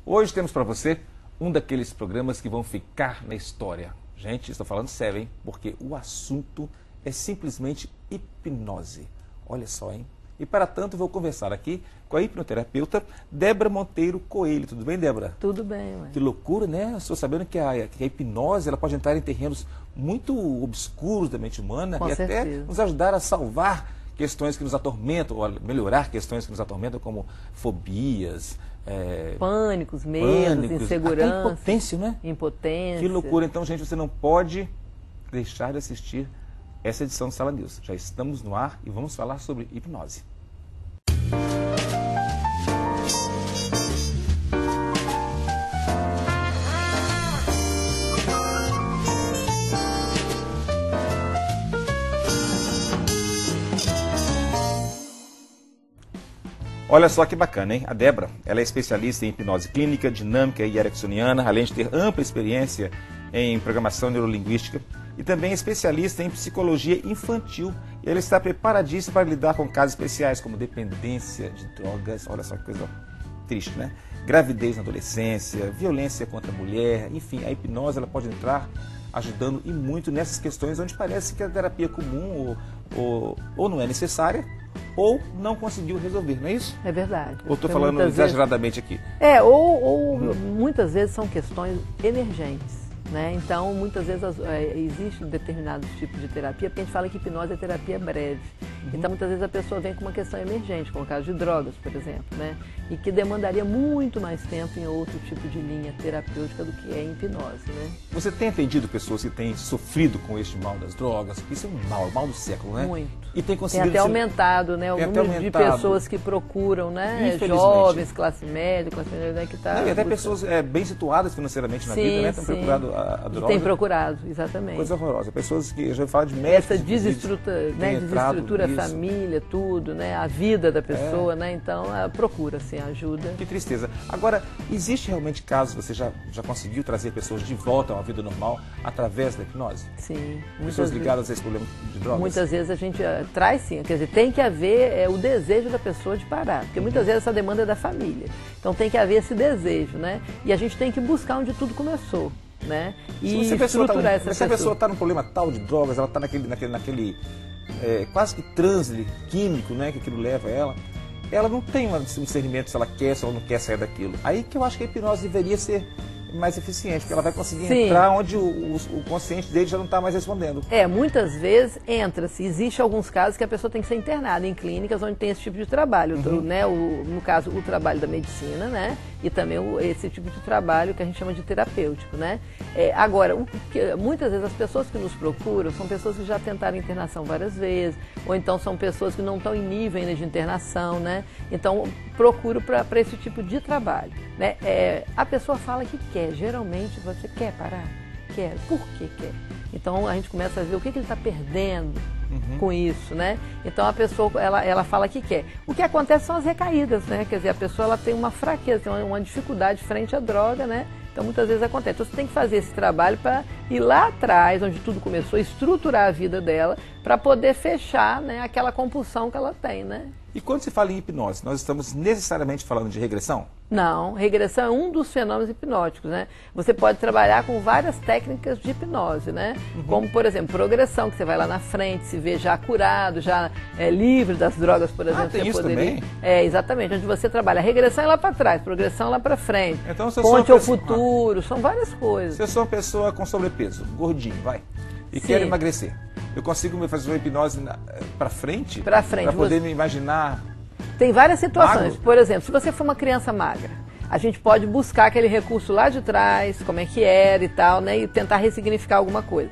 Hoje temos para você um daqueles programas que vão ficar na história. Gente, estou falando sério, hein? Porque o assunto é simplesmente hipnose. Olha só, hein? E para tanto, vou conversar aqui com a hipnoterapeuta Débora Monteiro Coelho. Tudo bem, Débora? Tudo bem, ué. Que loucura, né? Estou sabendo que a hipnose ela pode entrar em terrenos muito obscuros da mente humana Com e certeza. até nos ajudar a salvar questões que nos atormentam, ou a melhorar questões que nos atormentam, como fobias, Pânicos, medos, insegurança. até impotência, né? Impotência. Que loucura. Então, gente, você não pode deixar de assistir essa edição do Sala News. Já estamos no ar e vamos falar sobre hipnose. Olha só que bacana, hein? A Débora, ela é especialista em hipnose clínica, dinâmica e ericksoniana, além de ter ampla experiência em programação neurolinguística e também é especialista em psicologia infantil. E ela está preparadíssima para lidar com casos especiais como dependência de drogas, olha só que coisa triste, né? Gravidez na adolescência, violência contra a mulher, enfim, a hipnose ela pode entrar ajudando e muito nessas questões onde parece que a terapia comum ou não é necessária, ou não conseguiu resolver, não é isso? É verdade. Ou estou falando exageradamente aqui? Ou muitas vezes são questões emergentes, né? Então, muitas vezes existe determinados tipos de terapia, porque a gente fala que hipnose é terapia breve. Então, muitas vezes a pessoa vem com uma questão emergente, como o caso de drogas, por exemplo, né? E que demandaria muito mais tempo em outro tipo de linha terapêutica do que é em hipnose, né? Você tem atendido pessoas que têm sofrido com este mal das drogas? Isso é um mal do século, né? Muito. E tem conseguido... Tem até aumentado, né? O número de pessoas que procuram, né? Jovens, classe média, né? Que tá e até pessoas bem situadas financeiramente na vida, né? Têm procurado a droga. Tem procurado, exatamente. Coisa horrorosa. Pessoas que, eu já falo de médicos... Essa desestrutura a família, tudo, né? A vida da pessoa, né? Então, procura, assim, ajuda. Que tristeza. Agora, existe realmente casos, você já conseguiu trazer pessoas de volta a uma vida normal através da hipnose? Sim. Pessoas ligadas a esse problema de drogas? Muitas vezes a gente traz sim, quer dizer, tem que haver o desejo da pessoa de parar, porque muitas vezes essa demanda é da família. Então tem que haver esse desejo, né? E a gente tem que buscar onde tudo começou, né? E estruturar essa pessoa. Se a pessoa está num problema tal de drogas, ela está naquele quase que transe químico, né, que aquilo leva ela não tem um discernimento se ela quer, se ela não quer sair daquilo. Aí que eu acho que a hipnose deveria ser mais eficiente, porque ela vai conseguir entrar onde o consciente dele já não está mais respondendo. Muitas vezes entra-se. Existe alguns casos que a pessoa tem que ser internada em clínicas onde tem esse tipo de trabalho, né? No caso, o trabalho da medicina, né? E também esse tipo de trabalho que a gente chama de terapêutico, né? Agora, muitas vezes as pessoas que nos procuram são pessoas que já tentaram internação várias vezes, ou então são pessoas que não estão em nível ainda de internação, né? Então, procuro para esse tipo de trabalho, né? A pessoa fala que quer, geralmente você quer parar? Quer. Por que quer? Então, a gente começa a ver o que ele está perdendo com isso, né? Então, a pessoa, ela fala que quer. O que acontece são as recaídas, né? Quer dizer, a pessoa ela tem uma fraqueza, tem uma dificuldade frente à droga, né? Então, muitas vezes acontece. Então, você tem que fazer esse trabalho para ir lá atrás, onde tudo começou, estruturar a vida dela, para poder fechar, né, aquela compulsão que ela tem, né? E quando se fala em hipnose, nós estamos necessariamente falando de regressão? Não, regressão é um dos fenômenos hipnóticos, né? Você pode trabalhar com várias técnicas de hipnose, né? Como, por exemplo, progressão, que você vai lá na frente, se vê já curado, já livre das drogas, por exemplo. Tem isso também? Exatamente. Onde você trabalha regressão é lá para trás, progressão é lá para frente. Então, ponte ao futuro, são várias coisas. Se eu sou uma pessoa com sobrepeso, gordinho, e quero emagrecer, eu consigo fazer uma hipnose para frente? Para frente. Para poder me imaginar... Tem várias situações. Magro? Por exemplo, se você for uma criança magra, a gente pode buscar aquele recurso lá de trás, como é que era e tal, né? E tentar ressignificar alguma coisa.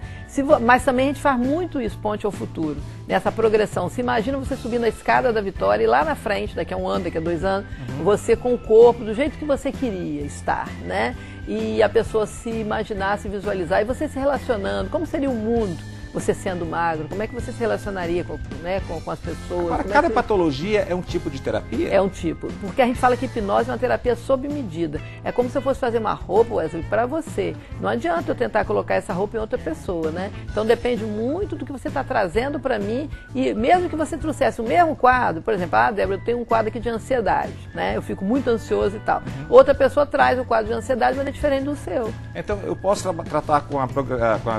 Mas também a gente faz muito isso, ponte ao futuro, nessa progressão. Se imagina você subindo a escada da vitória e lá na frente, daqui a 1 ano, daqui a 2 anos, você com o corpo do jeito que você queria estar, né? E a pessoa se imaginar, se visualizar, e você se relacionando, como seria o mundo Você sendo magro, como é que você se relacionaria com, né, com as pessoas? Agora, Como cada que... patologia é um tipo de terapia? É um tipo, porque a gente fala que hipnose é uma terapia sob medida. É como se eu fosse fazer uma roupa, Wesley, para você. Não adianta eu tentar colocar essa roupa em outra pessoa, né? Então depende muito do que você está trazendo para mim, e mesmo que você trouxesse o mesmo quadro, por exemplo, Débora, eu tenho um quadro aqui de ansiedade, né? Eu fico muito ansioso e tal. Outra pessoa traz o quadro de ansiedade, mas é diferente do seu. Então, eu posso tratar com a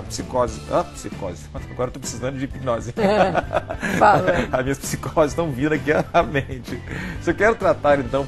psicose. Psicose. Agora eu estou precisando de hipnose. Fala. As minhas psicoses estão vindo aqui à mente. Se eu quero tratar, então,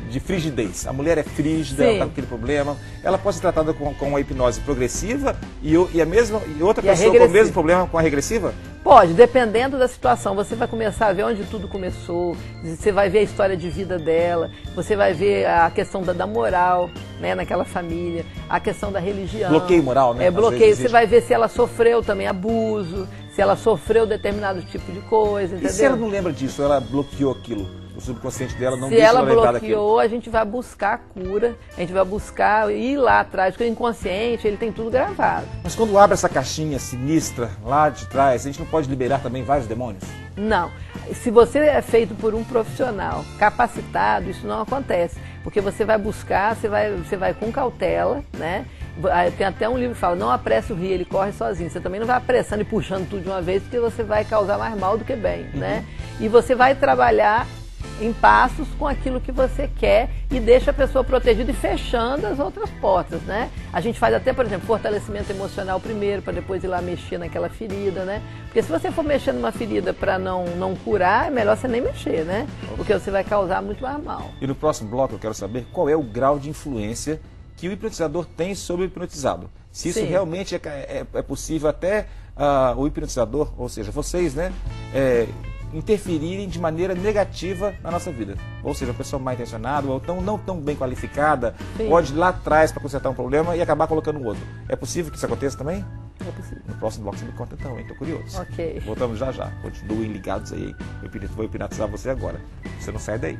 de frigidez. A mulher é frígida, ela está com aquele problema. Ela pode ser tratada com a hipnose progressiva e outra pessoa com o mesmo problema com a regressiva? Pode, dependendo da situação. Você vai começar a ver onde tudo começou, você vai ver a história de vida dela, você vai ver a questão da moral, né, naquela família, a questão da religião. Bloqueio moral, né? Bloqueio. Você vai ver se ela sofreu também abuso, se ela sofreu determinado tipo de coisa, entendeu? E se ela não lembra disso, ela bloqueou aquilo? O subconsciente dela não Se deixa ela lembrar daquilo. bloqueou, a gente vai buscar a cura, a gente vai buscar ir lá atrás, porque o inconsciente, ele tem tudo gravado. Mas quando abre essa caixinha sinistra lá de trás, a gente não pode liberar também vários demônios? Não. Se você é feito por um profissional capacitado, isso não acontece. Porque você vai buscar, você vai com cautela, né? Tem até um livro que fala, não apresse o rio, ele corre sozinho. Você também não vai apressando e puxando tudo de uma vez, porque você vai causar mais mal do que bem, né? E você vai trabalhar em passos com aquilo que você quer e deixa a pessoa protegida e fechando as outras portas, né? A gente faz até, por exemplo, fortalecimento emocional primeiro, para depois ir lá mexer naquela ferida, né? Porque se você for mexer numa ferida para não curar, é melhor você nem mexer, né? Porque você vai causar muito mais mal. E no próximo bloco eu quero saber qual é o grau de influência que o hipnotizador tem sobre o hipnotizado. Se isso realmente é possível até o hipnotizador, ou seja, vocês, né? Interferirem de maneira negativa na nossa vida. Ou seja, uma pessoa mal intencionada, ou não tão bem qualificada, pode ir lá atrás para consertar um problema e acabar colocando um outro. É possível que isso aconteça também? É possível. No próximo bloco você me conta então, hein? Tô curioso. Ok. Voltamos já já. Continuem ligados aí. Eu vou hipnotizar você agora. Você não sai daí.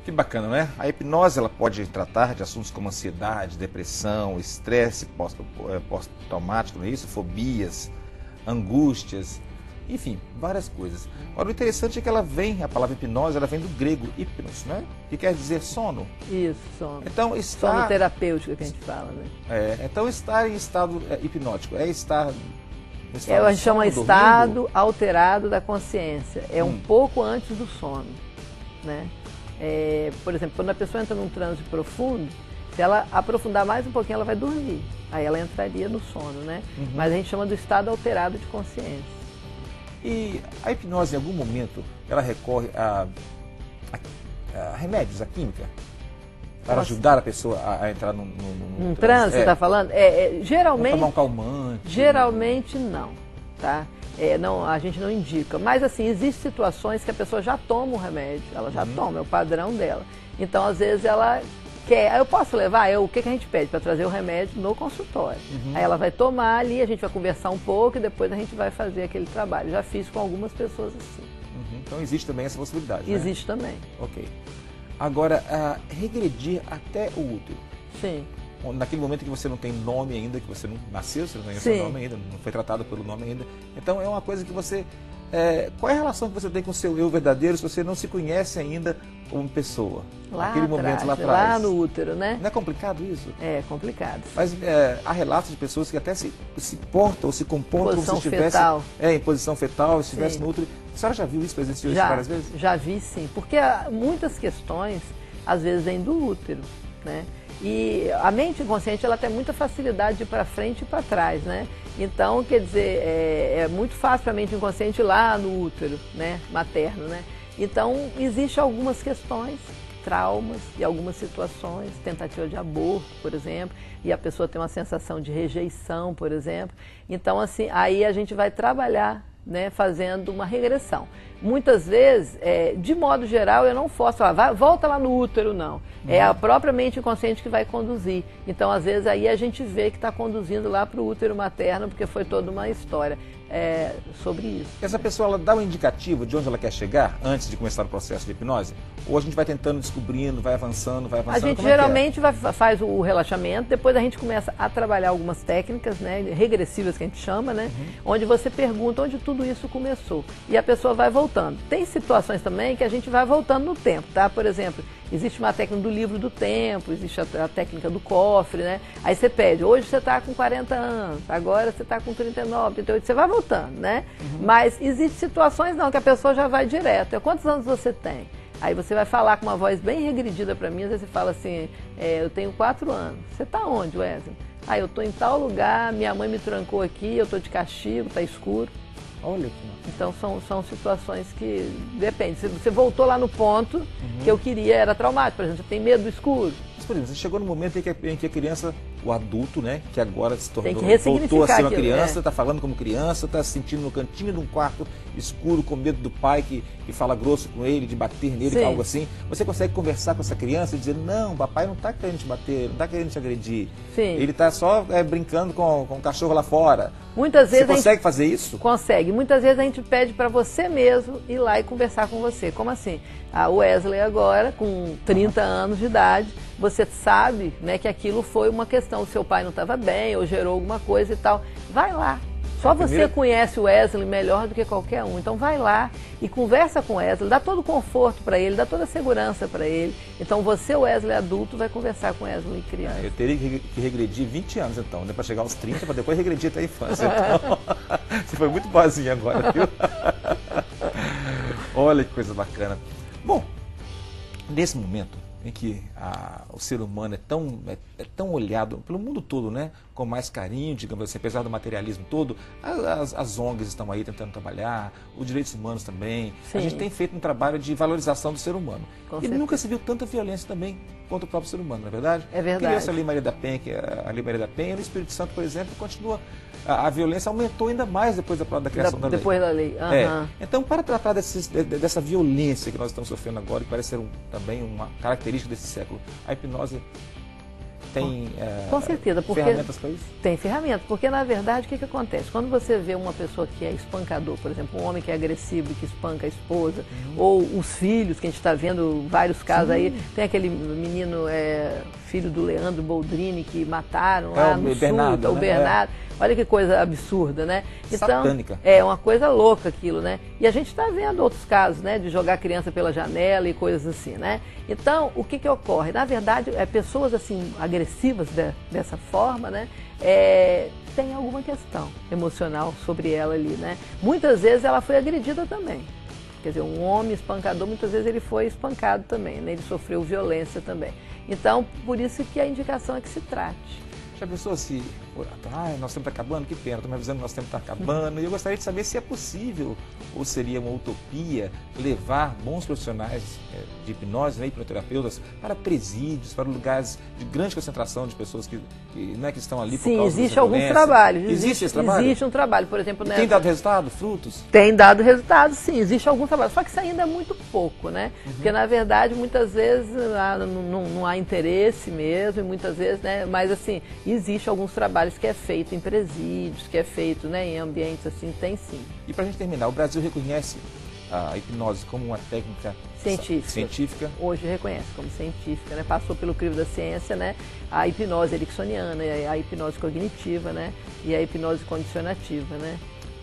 Que bacana, né? A hipnose ela pode tratar de assuntos como ansiedade, depressão, estresse pós-traumático, não é isso? Fobias, angústias, enfim, várias coisas. Agora, o interessante é que a palavra hipnose, ela vem do grego hipnos, né? Que quer dizer sono. Isso, sono. Então, sono terapêutico que a gente fala, né? Então, estar em estado hipnótico é estar... a gente chama estado alterado da consciência. É um pouco antes do sono, né? Por exemplo, quando a pessoa entra num transe profundo, se ela aprofundar mais um pouquinho, ela vai dormir. Aí ela entraria no sono, né? Mas a gente chama do estado alterado de consciência. E a hipnose, em algum momento, ela recorre a remédios, a química? Para ajudar a pessoa a entrar num transe, você está falando? Geralmente... Tomar um calmante? Geralmente não, tá? Não, a gente não indica, mas assim, existem situações que a pessoa já toma o remédio, ela já toma, é o padrão dela. Então, às vezes, ela quer, eu posso levar? O que a gente pede? Para trazer o remédio no consultório. Aí ela vai tomar ali, a gente vai conversar um pouco e depois a gente vai fazer aquele trabalho. Já fiz com algumas pessoas assim. Então, existe também essa possibilidade, Existe também. Ok. Agora, regredir até o útero. Sim. Naquele momento que você não tem nome ainda, que você não nasceu, você não tem seu nome ainda, não foi tratado pelo nome ainda. Então é uma coisa que você... qual é a relação que você tem com o seu eu verdadeiro se você não se conhece ainda como pessoa? Naquele momento lá atrás. Lá no útero, né? Não é complicado isso? É complicado. Mas há relatos de pessoas que até se portam ou se comportam como se estivesse em posição fetal, se estivesse no útero. A senhora já viu isso, presenciou isso várias vezes? Já vi, sim. Porque muitas questões, às vezes, vêm do útero, né? E a mente inconsciente, ela tem muita facilidade de ir para frente e para trás, né? Então, quer dizer, é muito fácil para a mente inconsciente ir lá no útero, né? Materno, né? Então, existem algumas questões, traumas e algumas situações, tentativa de aborto, por exemplo, e a pessoa tem uma sensação de rejeição, por exemplo. Então, assim, aí a gente vai trabalhar, né, fazendo uma regressão. muitas vezes, de modo geral, eu não posso falar, volta lá no útero, não. É a própria mente inconsciente que vai conduzir. Então, às vezes, aí a gente vê que está conduzindo lá para o útero materno, porque foi toda uma história sobre isso. Essa pessoa, ela dá um indicativo de onde ela quer chegar antes de começar o processo de hipnose? Ou a gente vai tentando, descobrindo, vai avançando, vai avançando? A gente geralmente faz o relaxamento, depois a gente começa a trabalhar algumas técnicas, né, regressivas que a gente chama, né, onde você pergunta onde tudo isso começou. E a pessoa vai voltando. Tem situações também que a gente vai voltando no tempo, tá? Por exemplo, existe uma técnica do livro do tempo, existe a técnica do cofre, né? Aí você pede, hoje você está com 40 anos, agora você está com 39, 38, você vai voltando, né? Mas existem situações não, que a pessoa já vai direto. Quantos anos você tem? Aí você vai falar com uma voz bem regredida para mim, às vezes você fala assim, eu tenho 4 anos. Você está onde, Wesley? Eu estou em tal lugar, minha mãe me trancou aqui, eu estou de castigo, está escuro. Olha aqui. Então são situações que depende. Você voltou lá no ponto que eu queria, era traumático, por exemplo, você tem medo do escuro. Mas, por exemplo, você chegou no momento em que a criança, o adulto, né, que agora se tornou, voltou a ser uma criança, está falando como criança, está se sentindo no cantinho de um quarto escuro, com medo do pai que fala grosso com ele, de bater nele, algo assim. Você consegue conversar com essa criança e dizer, não, papai não está querendo te bater, não está querendo te agredir. Sim. Ele está só brincando com o cachorro lá fora. Muitas vezes você consegue fazer isso? Consegue. Muitas vezes a gente pede para você mesmo ir lá e conversar com você. Como assim? A Wesley agora, com 30 anos de idade, você sabe, né, que aquilo foi uma questão, o seu pai não estava bem ou gerou alguma coisa e tal. Vai lá. Só você conhece o Wesley melhor do que qualquer um. Então vai lá e conversa com o Wesley, dá todo o conforto para ele, dá toda a segurança para ele. Então você, Wesley adulto, vai conversar com o Wesley criança. Eu teria que regredir 20 anos então, né, para chegar aos 30, para depois regredir até a infância. Então, você foi muito boazinha agora, viu? Olha que coisa bacana. Bom, nesse momento em que o ser humano é tão olhado pelo mundo todo, né, com mais carinho, digamos assim, apesar do materialismo todo, as ONGs estão aí tentando trabalhar, os direitos humanos também. Sim. A gente tem feito um trabalho de valorização do ser humano. E nunca se viu tanta violência também contra o próprio ser humano, não é verdade? É verdade. Criança ali, Maria da Penha, a Lei Maria da Penha, no Espírito Santo, por exemplo, continua. A violência aumentou ainda mais depois da criação da lei. Depois da lei. Então, para tratar dessa violência que nós estamos sofrendo agora, que parece ser também uma característica desse século, a hipnose tem com certeza, porque ferramentas para isso? Tem ferramentas, porque na verdade o que acontece? Quando você vê uma pessoa que é espancador, por exemplo, um homem que é agressivo e que espanca a esposa, ou os filhos, que a gente está vendo vários casos aí, tem aquele menino, filho do Leandro Boldrini, que mataram lá no Bernardo, sul, o Bernardo. Olha que coisa absurda, né? Então, satânica. É uma coisa louca aquilo, né? E a gente está vendo outros casos, né? De jogar a criança pela janela e coisas assim, né? Então, o que ocorre? Na verdade, pessoas assim, agressivas dessa forma, né? Tem alguma questão emocional sobre ela ali, né? Muitas vezes ela foi agredida também. Quer dizer, um homem espancador, muitas vezes ele foi espancado também, né? Ele sofreu violência também. Então, por isso que a indicação é que se trate. Já pensou se, nosso tempo está acabando? Que pena, estou me avisando que nosso tempo está acabando. E eu gostaria de saber se é possível, ou seria uma utopia, levar bons profissionais de hipnose, né, hipnoterapeutas, para presídios, para lugares de grande concentração de pessoas que estão ali por causa dessa existe alguns trabalhos. Existe esse trabalho? Existe um trabalho, por exemplo... Tem dado resultado, frutos? Tem dado resultado, sim, existe algum trabalho. Só que isso ainda é muito pouco, né? Porque, na verdade, muitas vezes não há interesse mesmo, e muitas vezes, né? Mas, assim, existe alguns trabalhos que é feito em presídios, que é feito, né, em ambientes assim, tem sim. E para a gente terminar, o Brasil reconhece a hipnose como uma técnica científica? Hoje reconhece como científica, né? Passou pelo crivo da ciência, né? A hipnose ericksoniana, a hipnose cognitiva, né? E a hipnose condicionativa, né?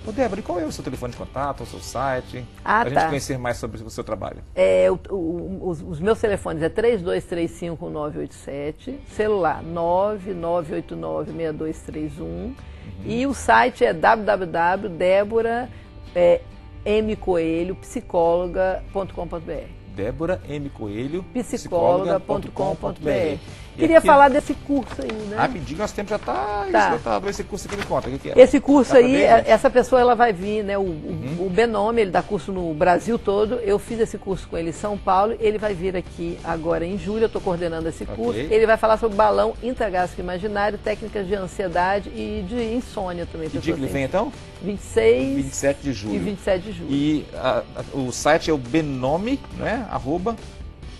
Ô, Débora, e qual é o seu telefone de contato, o seu site? Para a gente conhecer mais sobre o seu trabalho. Os meus telefones é 3235-987, celular 9989-6231 e o site é www.deborah.mcoelho.psicóloga.com.br. Débora M. Coelho, psicóloga.com.br. Queria falar desse curso aí, né? Rapidinho, nosso tempo já está esgotado. Esse curso aqui me conta, o que é? Esse curso aí, essa pessoa ela vai vir, né? O Benome, ele dá curso no Brasil todo. Eu fiz esse curso com ele em São Paulo. Ele vai vir aqui agora em julho, eu estou coordenando esse curso. Ele vai falar sobre balão intragástrico imaginário, técnicas de ansiedade e de insônia também. Que dia que ele vem então? 26 27 de julho. E 27 de julho. E o site é o Benome, né? @.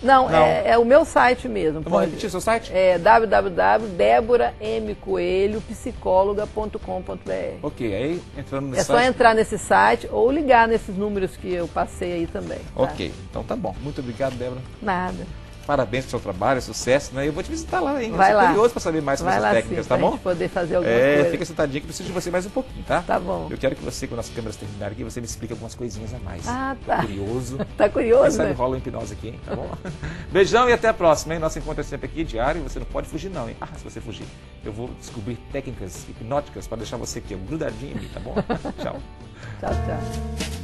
Não. É o meu site mesmo. Vamos repetir o seu site? É www.deboramcoelhopsicóloga.com.br. Ok, aí entrando nesse site. É só entrar nesse site ou ligar nesses números que eu passei aí também. Tá? Ok, então tá bom. Muito obrigado, Débora. Nada. Parabéns pelo seu trabalho, sucesso, né? Eu vou te visitar lá, hein? Vai eu lá. sou curioso para saber mais sobre essas técnicas, tá bom? Pra gente poder fazer alguma coisa. Fica sentadinho que eu preciso de você mais um pouquinho, tá? Tá bom. Eu quero que você, quando as câmeras terminarem aqui, você me explique algumas coisinhas a mais. Ah, tá. Curioso. Tá curioso, Quem sabe né? rola uma hipnose aqui, hein? Tá bom? Beijão e até a próxima, hein? Nosso encontro é sempre aqui, diário, e você não pode fugir não, hein? Se você fugir, eu vou descobrir técnicas hipnóticas para deixar você aqui, grudadinho em mim, tá bom? Tchau. Tchau, tchau.